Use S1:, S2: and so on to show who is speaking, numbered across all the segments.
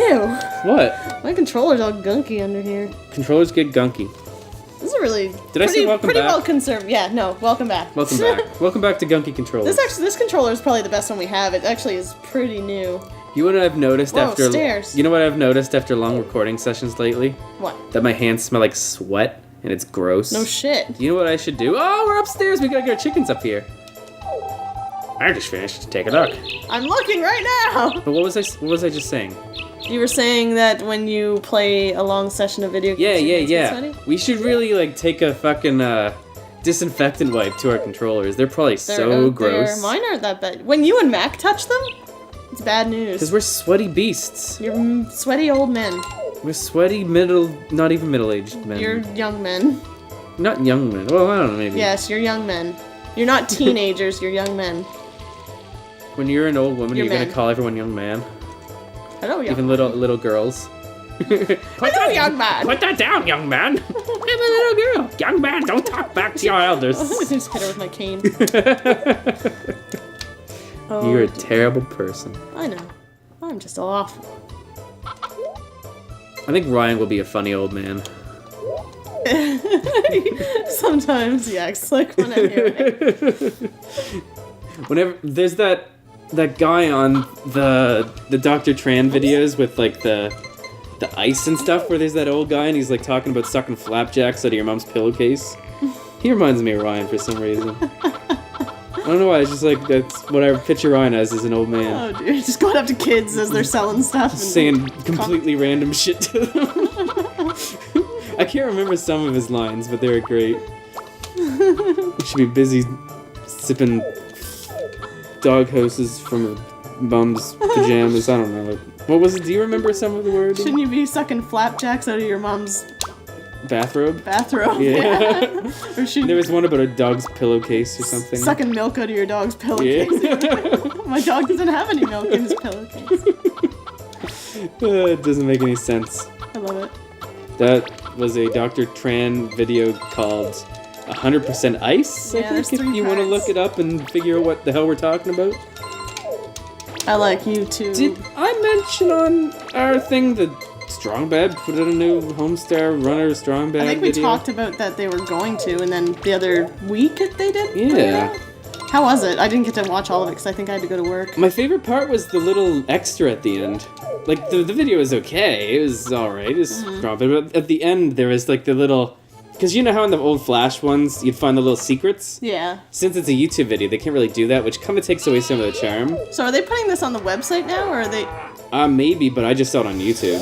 S1: Ew.
S2: What?
S1: My controller's all gunky under here.
S2: Controllers get gunky.
S1: This is really
S2: Did I say welcome
S1: pretty
S2: back?
S1: well conserved. Yeah, no, welcome back.
S2: Welcome back. Welcome back to Gunky Controllers.
S1: This controller is probably the best one we have. It actually is pretty new.
S2: You know what I've noticed after
S1: stairs.
S2: You know what I've noticed after long recording sessions lately?
S1: What?
S2: That my hands smell like sweat and it's gross.
S1: No shit.
S2: You know what I should do? Oh, we're upstairs. We gotta get our chickens up here. I just finished. Take a look.
S1: I'm looking right now.
S2: But what was I just saying?
S1: You were saying that when you play a long session of video games,
S2: Yeah. We should really like take a fucking disinfectant wipe to our controllers. They're probably so gross.
S1: Mine aren't that bad. When you and Mac touch them, it's bad news.
S2: Because we're sweaty beasts.
S1: You're sweaty old men.
S2: We're sweaty not even middle-aged men.
S1: You're young men.
S2: Not young men. Well, I don't know, maybe.
S1: Yes, you're young men. You're not teenagers, you're young men.
S2: When you're an old woman,
S1: You're
S2: you're
S1: men.
S2: gonna call everyone young man.
S1: Hello, young
S2: Even little girls.
S1: Hello, young man.
S2: Put that down, young man. I'm a little girl. Young man, don't talk back to your elders.
S1: I'm gonna just hit her with my cane.
S2: You're a terrible person.
S1: I know. I'm just awful.
S2: I think Ryan will be a funny old man.
S1: Sometimes he acts like when I hear it.
S2: Whenever there's that guy on the Dr. Tran videos with like the ice and stuff, where there's that old guy and he's like talking about sucking flapjacks out of your mom's pillowcase. He reminds me of Ryan for some reason. I don't know why, it's just like, that's what I picture Ryan as an old man.
S1: Oh, dude, just going up to kids as they're selling stuff. And
S2: Saying completely random shit to them. I can't remember some of his lines, but they were great. We should be busy sipping dog hoses from her mom's pajamas. I don't know. What was it? Do you remember some of the words?
S1: Shouldn't you be sucking flapjacks out of your mom's
S2: bathrobe? Yeah.
S1: Or should
S2: There was one about a dog's pillowcase or something.
S1: sucking milk out of your dog's pillowcase.
S2: Yeah.
S1: My dog doesn't have any milk in his pillowcase.
S2: It doesn't make any sense.
S1: I love it.
S2: That was a Dr. Tran video called 100% Ice.
S1: Yeah,
S2: I think
S1: there's
S2: if
S1: 3
S2: you want to
S1: parts.
S2: look it up and figure out what the hell we're talking about.
S1: I like you too.
S2: Did I mention on our thing that Strong Bad put out a new Homestar Runner Strong Bad
S1: I think we
S2: video?
S1: talked about that they were going to, and then the other week they did?
S2: Yeah.
S1: How was it? I didn't get to watch all of it because I think I had to go to work.
S2: My favorite part was the little extra at the end. Like, the video was okay. It was alright. It was strong. But at the end, there was like the little... Because you know how in the old Flash ones, you'd find the little secrets?
S1: Yeah.
S2: Since it's a YouTube video, they can't really do that, which kind of takes away some of the charm.
S1: So are they putting this on the website now, or are they...
S2: Maybe, but I just saw it on YouTube.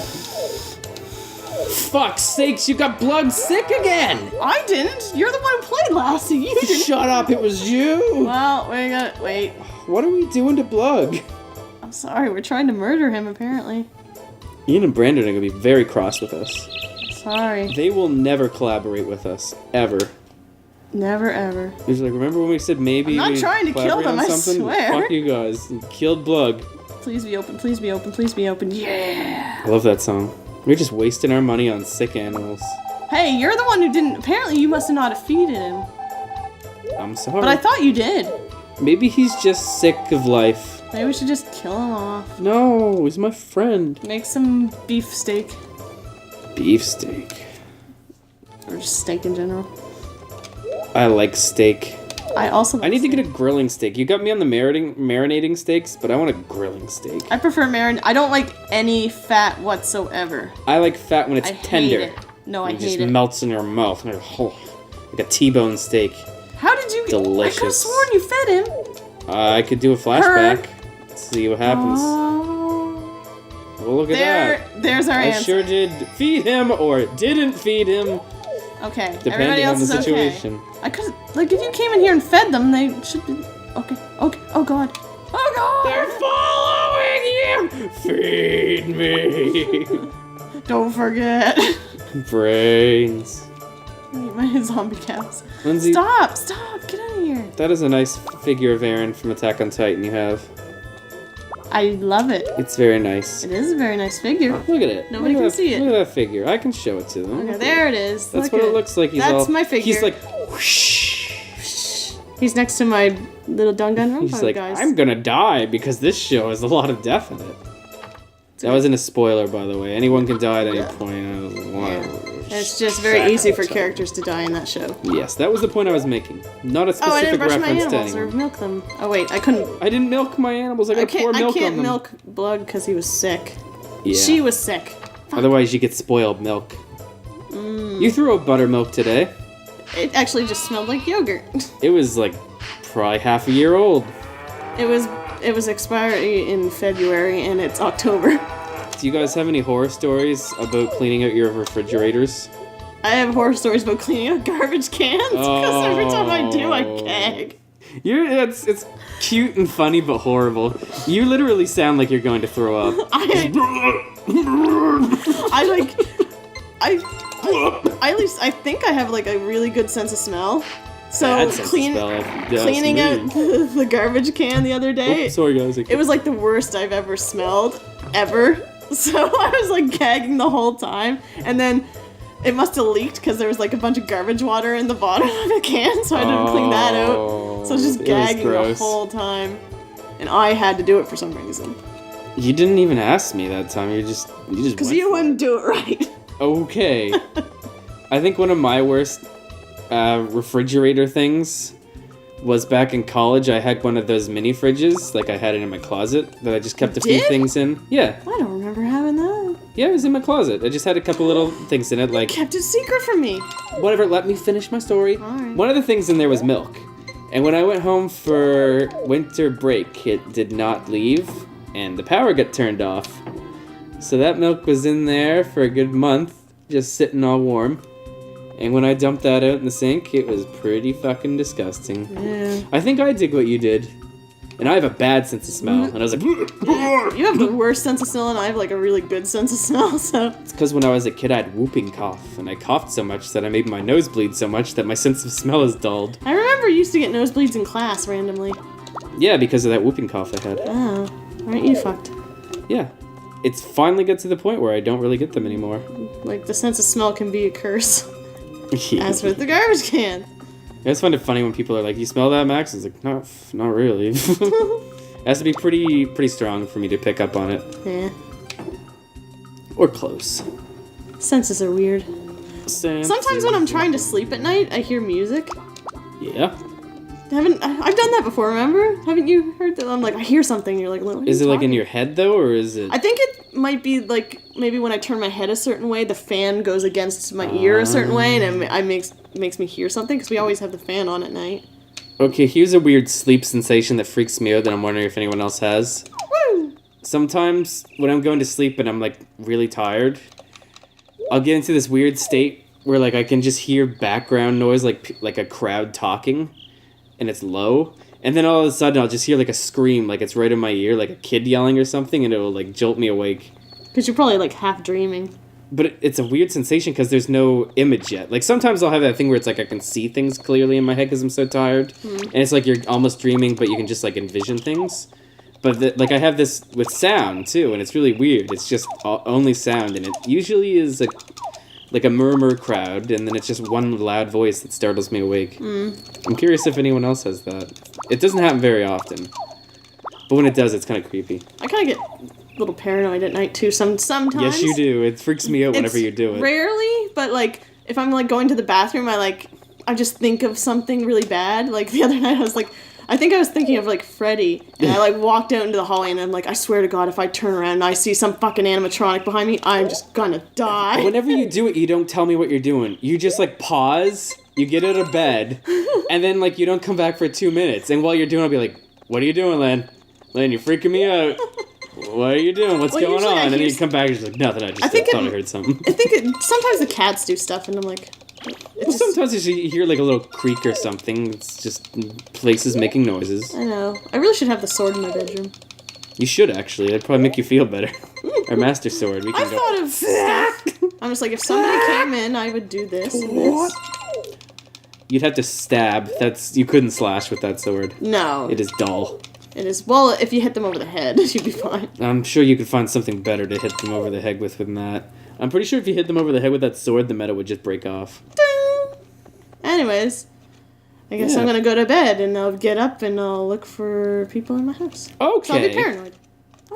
S2: Fuck's sakes, you got Blood sick again!
S1: I didn't! You're the one who played last, so you didn't.
S2: Shut up, it was you!
S1: Well, we got... Wait.
S2: What are we doing to Blug?
S1: I'm sorry, we're trying to murder him, apparently.
S2: Ian and Brandon are gonna be very cross with us.
S1: Sorry.
S2: They will never collaborate with us, ever.
S1: Never, ever.
S2: He's like, remember when we said maybe
S1: I'm not
S2: we
S1: trying to kill
S2: collaborate
S1: them,
S2: on
S1: I
S2: something?
S1: swear.
S2: Fuck you guys. You killed Blug.
S1: Please be open, please be open, please be open. Yeah!
S2: I love that song. We're just wasting our money on sick animals.
S1: Hey, you're the one who didn't... Apparently you must have not have feeded him.
S2: I'm sorry.
S1: But I thought you did.
S2: Maybe he's just sick of life.
S1: Maybe we should just kill him off.
S2: No, he's my friend.
S1: Make some beef steak.
S2: Beefsteak.
S1: Or just steak in general.
S2: I like steak.
S1: I also
S2: I need to get a grilling steak. You got me on the marinating steaks, but I want a grilling steak.
S1: I prefer marin. I don't like any fat whatsoever.
S2: I like fat when it's
S1: I hate
S2: tender.
S1: it. No, I
S2: It
S1: hate
S2: just
S1: it.
S2: melts in your mouth. Like a T-bone steak.
S1: How did you...
S2: Delicious.
S1: I could have sworn you fed him.
S2: I could do a flashback. Let's see what happens.
S1: Oh.
S2: Well, look at that.
S1: There's our
S2: I
S1: answer.
S2: sure did feed him or didn't feed him,
S1: Okay. Everybody
S2: depending on
S1: else
S2: the
S1: is
S2: situation.
S1: okay. I could... Like, if you came in here and fed them, they should be... Okay. Okay. Oh, God. Oh, God!
S2: They're following you! Feed me!
S1: Don't forget.
S2: Brains.
S1: I need my zombie cows.
S2: Lindsay,
S1: Stop! Stop! Get out of here.
S2: that is a nice figure of Aaron from Attack on Titan you have.
S1: I love it.
S2: It's very nice.
S1: It is a very nice figure.
S2: Look at it.
S1: Nobody
S2: Look at
S1: can see it.
S2: Look at that figure. I can show it to them.
S1: Okay, there it is.
S2: That's
S1: Look
S2: what
S1: at
S2: it looks like. He's
S1: That's
S2: all,
S1: my figure.
S2: He's like, whoosh.
S1: He's next to my little Danganronpa
S2: He's like,
S1: guys.
S2: I'm gonna die because this show has a lot of death in it. That wasn't a spoiler, by the way. Anyone can die at any point.
S1: It's just very easy for characters to die in that show.
S2: Yes, that was the point I was making. Not a specific
S1: I didn't brush my
S2: reference to
S1: animals or
S2: anyone.
S1: milk them. Oh wait, I couldn't.
S2: I didn't milk my animals. I got pour milk on them.
S1: I can't milk Blood because he was sick.
S2: Yeah.
S1: She was sick.
S2: Otherwise, you get spoiled milk. You threw out buttermilk today.
S1: It actually just smelled like yogurt.
S2: It was like probably half a year old.
S1: It was expiry in February and it's October.
S2: Do you guys have any horror stories about cleaning out your refrigerators?
S1: I have horror stories about cleaning out garbage cans because every time I do, I gag.
S2: It's cute and funny but horrible. You literally sound like you're going to throw up.
S1: I at least I think I have like a really good sense of smell. So cleaning out the garbage can the other day.
S2: Oops, sorry guys.
S1: It was like the worst I've ever smelled ever. So I was like gagging the whole time, and then it must have leaked because there was like a bunch of garbage water in the bottom of the can, so I didn't clean that out. So I was just gagging the whole time, and I had to do it for some reason.
S2: You didn't even ask me that time. You just
S1: because you wouldn't do it right.
S2: Okay. I think one of my worst refrigerator things was back in college. I had one of those mini fridges, like I had it in my closet, that I just kept a few things in. Yeah.
S1: I don't remember having that.
S2: Yeah, it was in my closet. I just had a couple little things in it, like...
S1: You kept it secret from me.
S2: Whatever, let me finish my story.
S1: Alright.
S2: One of the things in there was milk. And when I went home for winter break, it did not leave, and the power got turned off. So that milk was in there for a good month, just sitting all warm. And when I dumped that out in the sink, it was pretty fucking disgusting.
S1: Yeah.
S2: I think I did what you did. And I have a bad sense of smell. And I was like...
S1: You have the worst sense of smell, and I have like a really good sense of smell, so...
S2: It's because when I was a kid, I had whooping cough. And I coughed so much that I made my nose bleed so much that my sense of smell is dulled.
S1: I remember you used to get nosebleeds in class randomly.
S2: Yeah, because of that whooping cough I had.
S1: Oh. Aren't you fucked?
S2: Yeah. It's finally got to the point where I don't really get them anymore.
S1: Like, the sense of smell can be a curse. As with the garbage can.
S2: I just find it funny when people are like, "You smell that, Max?" It's like, not really. It has to be pretty strong for me to pick up on it.
S1: Yeah.
S2: Or close.
S1: Senses are weird. Sometimes when I'm trying to sleep at night, I hear music.
S2: Yeah.
S1: I've done that before, remember? Haven't you heard that? I'm like, I hear something, you're like, what
S2: is it like in your head, though, or is it...
S1: I think it might be, like, maybe when I turn my head a certain way, the fan goes against my ear a certain way, and it makes me hear something, because we always have the fan on at night.
S2: Okay, here's a weird sleep sensation that freaks me out that I'm wondering if anyone else has.
S1: Woo!
S2: Sometimes, when I'm going to sleep and I'm, like, really tired, I'll get into this weird state where, like, I can just hear background noise, like a crowd talking. And it's low, and then all of a sudden I'll just hear like a scream, like it's right in my ear, like a kid yelling or something, and it will like jolt me awake.
S1: Because you're probably like half dreaming.
S2: But it's a weird sensation because there's no image yet. Like sometimes I'll have that thing where it's like I can see things clearly in my head because I'm so tired, and it's like you're almost dreaming, but you can just like envision things. But like I have this with sound too, and it's really weird. It's just only sound, and it usually is like a murmur crowd, and then it's just one loud voice that startles me awake. I'm curious if anyone else has that. It doesn't happen very often, but when it does, it's kind of creepy.
S1: I kind of get a little paranoid at night too. Sometimes.
S2: Yes, you do. It freaks me out whenever you do it.
S1: Rarely, but like if I'm like going to the bathroom, I just think of something really bad. Like the other night, I think I was thinking of like Freddy, and I like walked out into the hallway, and I'm like, I swear to God, if I turn around and I see some fucking animatronic behind me, I'm just gonna die.
S2: Whenever you do it, you don't tell me what you're doing. You just like pause, you get out of bed, and then like you don't come back for 2 minutes. And while you're doing it, I'll be like, what are you doing, Len? Len, you're freaking me out. What are you doing? What's going on? And then you come back and you're like, nothing, I thought I heard something.
S1: I think sometimes the cats do stuff, and I'm like...
S2: Sometimes you hear like a little creak or something. It's just places making noises.
S1: I know. I really should have the sword in my bedroom.
S2: You should actually. That'd probably make you feel better. Our master sword. We can
S1: thought of stuff. I'm just like, if somebody came in, I would do this and this.
S2: You'd have to stab. You couldn't slash with that sword.
S1: No.
S2: It is dull.
S1: It is. Well, if you hit them over the head, you'd be fine.
S2: I'm sure you could find something better to hit them over the head with than that. I'm pretty sure if you hit them over the head with that sword, the metal would just break off.
S1: Ding! Anyways, I guess I'm gonna go to bed, and I'll get up and I'll look for people in my house.
S2: Okay.
S1: So I'll be paranoid.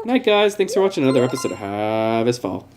S2: Night, guys. Thanks for watching another episode of Harvest Fall.